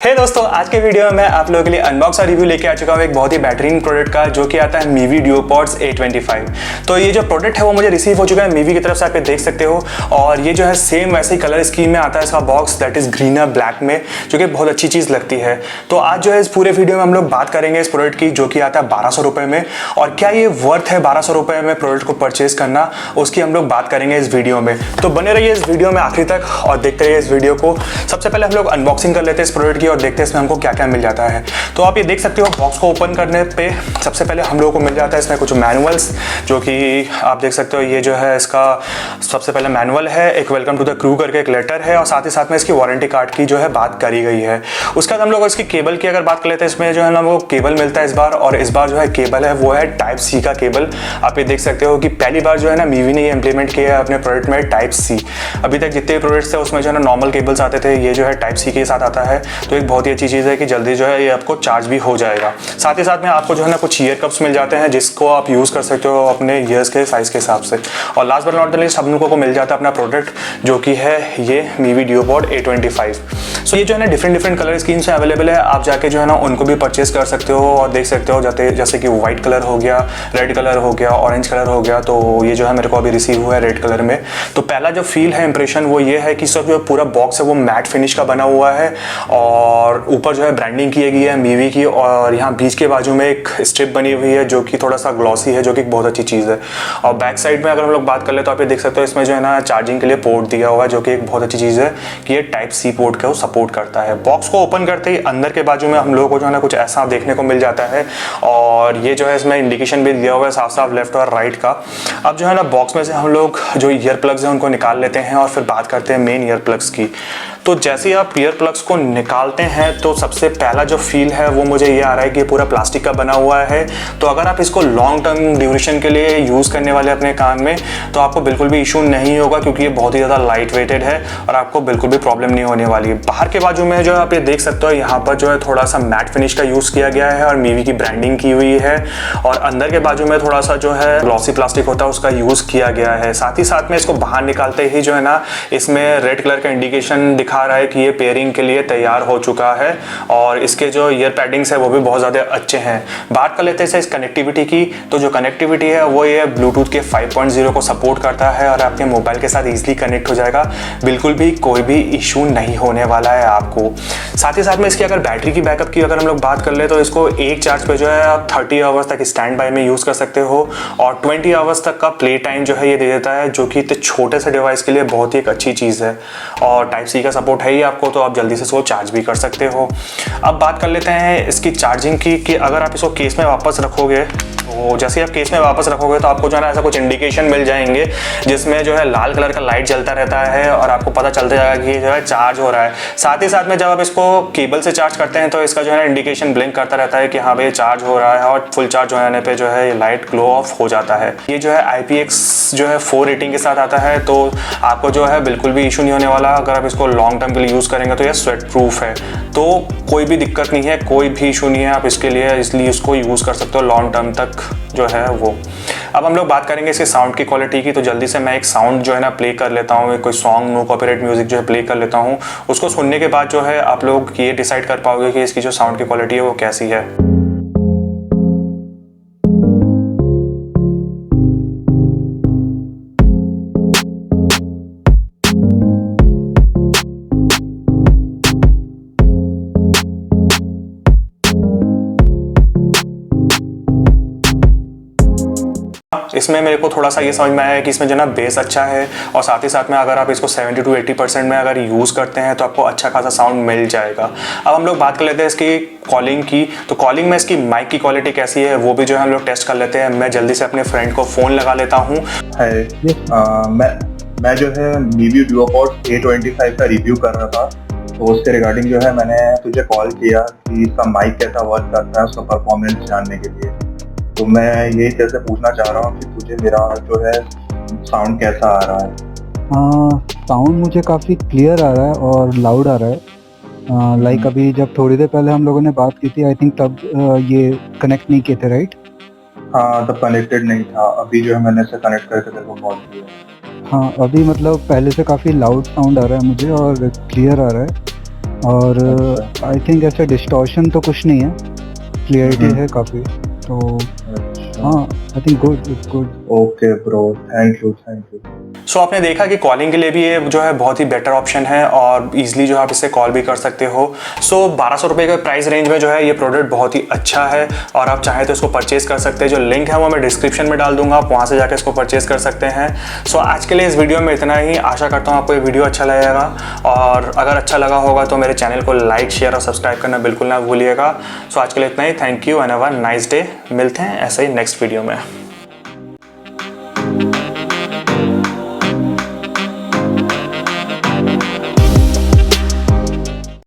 हे दोस्तों, आज के वीडियो में मैं आप लोगों के लिए अनबॉक्स और रिव्यू लेके आ चुका हूँ एक बहुत ही बेहतरीन प्रोडक्ट का, जो कि आता है Mivi DuoPods A25। तो ये जो प्रोडक्ट है वो मुझे रिसीव हो चुका है Mivi की तरफ से, आप ये देख सकते हो। और ये जो है सेम वैसे ही कलर स्कीम में आता है इसका बॉक्स, दैट इज ग्रीन और ब्लैक में, जो कि बहुत अच्छी चीज़ लगती है। तो आज जो है इस पूरे वीडियो में हम लोग बात करेंगे इस प्रोडक्ट की, जो कि आता है 1200 रुपये में। और क्या ये वर्थ है 1200 रुपये में प्रोडक्ट को परचेज करना, उसकी हम लोग बात करेंगे इस वीडियो में। तो बने रहिए इस वीडियो में आखिरी तक और देखते रहिए इस वीडियो को। सबसे पहले हम लोग अनबॉक्सिंग कर लेते हैं इस प्रोडक्ट की और देखते हैं इसमें हमको क्या क्या मिल जाता है। तो आप ये देख सकते हो, बॉक्स को ओपन करने पे सबसे पहले हम लोगों को मिल जाता है इसमें कुछ मैनुअल्स, जो कि आप देख सकते हो। ये जो है इसका सबसे पहले मैनुअल है, एक वेलकम टू द क्रू करके एक लेटर है, और साथ ही साथ में इसकी वारंटी कार्ड की जो है बात करी गई है। उसके बाद हम लोग इसकी केबल की अगर बात कर लेते हैं, इसमें जो है ना वो केबल मिलता है इस बार। और इस बार जो है केबल है वो है टाइप सी का केबल। आप ये देख सकते हो कि पहली बार जो है ना Mivi ने ये इंप्लीमेंट किया है अपने प्रोडक्ट में टाइप सी। अभी तक जितने प्रोडक्ट्स थे उसमें जो है ना नॉर्मल केबल्स आते थे, ये जो है टाइप सी के साथ आता है। तो एक बहुत ही अच्छी चीज़ है कि जल्दी जो है ये आपको चार्ज भी हो जाएगा। साथ ही साथ में आपको जो है ना कुछ ईयर कप्स मिल जाते हैं, जिसको आप यूज़ कर सकते हो अपने ईयर्स के साइज़ के हिसाब से। और last but not the least हम लोगों को मिल जाता है अपना प्रोडक्ट, जो कि है ये Mivi DuoPod A25। सो ये जो है ना डिफरेंट कलर स्कीम से अवेलेबल है, आप जाके जो है ना उनको भी परचेज कर सकते हो और देख सकते हो। जैसे कि व्हाइट कलर हो गया, रेड कलर हो गया, ऑरेंज कलर हो गया। तो ये जो है मेरे को अभी रिसीव हुआ है रेड कलर में। तो पहला जो फील है, इंप्रेशन, वो ये है कि सब जो पूरा बॉक्स है वो मैट फिनिश का बना हुआ है और ऊपर जो है ब्रांडिंग की गई है Mivi की। और यहाँ बीच के बाजू में एक स्ट्रिप बनी हुई है जो कि थोड़ा सा ग्लॉसी है, जो कि बहुत अच्छी चीज़ है। और बैक साइड में अगर हम लोग बात कर ले तो आप ये देख सकते हो, इसमें जो है ना चार्जिंग के लिए पोर्ट दिया हुआ है, जो कि एक बहुत अच्छी चीज़ है कि ये टाइप सी पोर्ट को सपोर्ट करता है। बॉक्स को ओपन करते ही अंदर के बाजू में हम लोगों को जो है ना कुछ ऐसा देखने को मिल जाता है। और ये जो है इसमें इंडिकेशन भी दिया हुआ है साफ साफ लेफ्ट और राइट का। अब जो है ना बॉक्स में से हम लोग जो ईयर प्लग्स हैं उनको निकाल लेते हैं और फिर बात करते हैं मेन ईयर प्लग्स की। तो जैसे ही आप ईयर प्लग्स को निकालते हैं तो सबसे पहला जो फील है वो मुझे ये आ रहा है कि ये पूरा प्लास्टिक का बना हुआ है। तो अगर आप इसको लॉन्ग टर्म ड्यूरेशन के लिए यूज़ करने वाले अपने कान में, तो आपको बिल्कुल भी इशू नहीं होगा, क्योंकि ये बहुत ही ज़्यादा लाइट वेटेड है और आपको बिल्कुल भी प्रॉब्लम नहीं होने वाली है। बाहर के बाजू में जो आप ये देख सकते हो, यहाँ पर जो है थोड़ा सा मैट फिनिश का यूज़ किया गया है और Mivi की ब्रांडिंग की हुई है। और अंदर के बाजू में थोड़ा सा जो है ग्लॉसी प्लास्टिक होता है उसका यूज़ किया गया है। साथ ही साथ में इसको बाहर निकालते ही जो है ना इसमें रेड कलर का इंडिकेशन दिखा रहा है कि ये पेयरिंग के लिए तैयार हो चुका है। और इसके जो ईयर पैडिंग्स है वो भी बहुत ज़्यादा अच्छे हैं। बात कर लेते हैं इस कनेक्टिविटी की। तो जो कनेक्टिविटी है वो ये ब्लूटूथ के 5.0 को सपोर्ट करता है और आपके मोबाइल के साथ ईजिली कनेक्ट हो जाएगा। बिल्कुल भी कोई भी इशू नहीं होने वाला है आपको। साथ ही साथ में इसकी अगर बैटरी की बैकअप की अगर हम लोग बात कर ले तो इसको एक चार्ज पे जो है आप 30 आवर्स तक स्टैंड बाय में यूज़ कर सकते हो और 20 आवर्स तक का प्ले टाइम जो है ये दे देता है, जो कि इतने छोटे से डिवाइस के लिए बहुत ही एक अच्छी चीज़ है। और टाइप सी का सपोर्ट है ही आपको, तो आप जल्दी से इसको चार्ज भी कर सकते हो। अब बात कर लेते हैं इसकी चार्जिंग की कि अगर आप इसको केस में वापस रखोगे, तो जैसे आप केस में वापस रखोगे तो आपको जो है ना ऐसा कुछ इंडिकेशन मिल जाएंगे, जिसमें जो है लाल कलर का लाइट जलता रहता है और आपको पता चलता जाएगा कि ये जो है चार्ज हो रहा है। साथ ही साथ में जब आप इसको केबल से चार्ज करते हैं तो इसका जो है ना इंडिकेशन ब्लिंक करता रहता है कि हाँ भाई चार्ज हो रहा है, और फुल चार्ज हो जाने पे जो है ये लाइट ग्लो ऑफ हो जाता है। ये जो है IPX जो है 4 रेटिंग के साथ आता है, तो आपको जो है बिल्कुल भी इशू नहीं होने वाला। अगर आप इसको लॉन्ग टर्म के लिए यूज़ करेंगे तो ये स्वेट प्रूफ है, तो कोई भी दिक्कत नहीं है, कोई भी इशू नहीं है आप इसके लिए, इसलिए इसको यूज़ कर सकते हो लॉन्ग टर्म तक जो है वो। अब हम लोग बात करेंगे इसके साउंड की क्वालिटी की। तो जल्दी से मैं एक साउंड जो है ना प्ले कर लेता हूँ, कोई सॉन्ग नो कॉपीराइट म्यूजिक जो है प्ले कर लेता हूँ। उसको सुनने के बाद जो है आप लोग ये डिसाइड कर पाओगे कि इसकी जो साउंड की क्वालिटी है वो कैसी है। इसमें मेरे को थोड़ा सा ये समझ में आया है कि इसमें जो ना बेस अच्छा है, और साथ ही साथ में अगर आप इसको 70 to 80% में अगर यूज़ करते हैं तो आपको अच्छा खासा साउंड मिल जाएगा। अब हम लोग बात कर लेते हैं इसकी कॉलिंग की। तो कॉलिंग में इसकी माइक की क्वालिटी कैसी है वो भी जो है हम लोग टेस्ट कर लेते हैं। मैं जल्दी से अपने फ्रेंड को फ़ोन लगा लेता हूँ। मैं जो है Mivi DuoPod A25 का रिव्यू कर रहा था, तो उसके रिगार्डिंग जो है मैंने तुझे कॉल किया कि इसका माइक कैसा वर्क करता है, उसका परफॉर्मेंस जानने के लिए। तो मैं यही तेरे से पूछना चाह रहा हूँ कि तुझे मेरा जो है साउंड कैसा आ रहा है। साउंड मुझे काफ़ी क्लियर आ रहा है और लाउड आ रहा है। लाइक अभी जब थोड़ी देर पहले हम लोगों ने बात की थी, आई थिंक तब ये कनेक्ट नहीं किए थे, राइट? हाँ, तब कनेक्टेड नहीं था। अभी जो है मैंने इसे कनेक्ट करके तेरे को कॉल किया। हाँ, अभी मतलब पहले से काफ़ी लाउड साउंड आ रहा है मुझे और क्लियर आ रहा है। और अच्छा। आई थिंक ऐसे डिस्टॉर्शन तो कुछ नहीं है, क्लियरिटी हम्म। है काफ़ी, तो अच्छा। हाँ I think good, it's good. Okay bro, thank you thank you. So आपने देखा कि कॉलिंग के लिए भी ये जो है बहुत ही बेटर ऑप्शन है और इजीली जो है आप इससे कॉल भी कर सकते हो। सो 1200 रुपये के प्राइस रेंज में जो है ये प्रोडक्ट बहुत ही अच्छा है और आप चाहें तो इसको परचेज कर सकते हैं। जो लिंक है वो मैं डिस्क्रिप्शन में डाल दूंगा, आप वहाँ से जाकर इसको परचेज कर सकते हैं। सो आज के लिए इस वीडियो में इतना ही। आशा करता हूँ आपको ये वीडियो अच्छा लगेगा और अगर अच्छा लगा होगा तो मेरे चैनल को लाइक शेयर और सब्सक्राइब करना बिल्कुल ना भूलिएगा। सो आज के लिए इतना ही। Thank you and have a nice day. मिलते हैं ऐसे ही नेक्स्ट वीडियो में।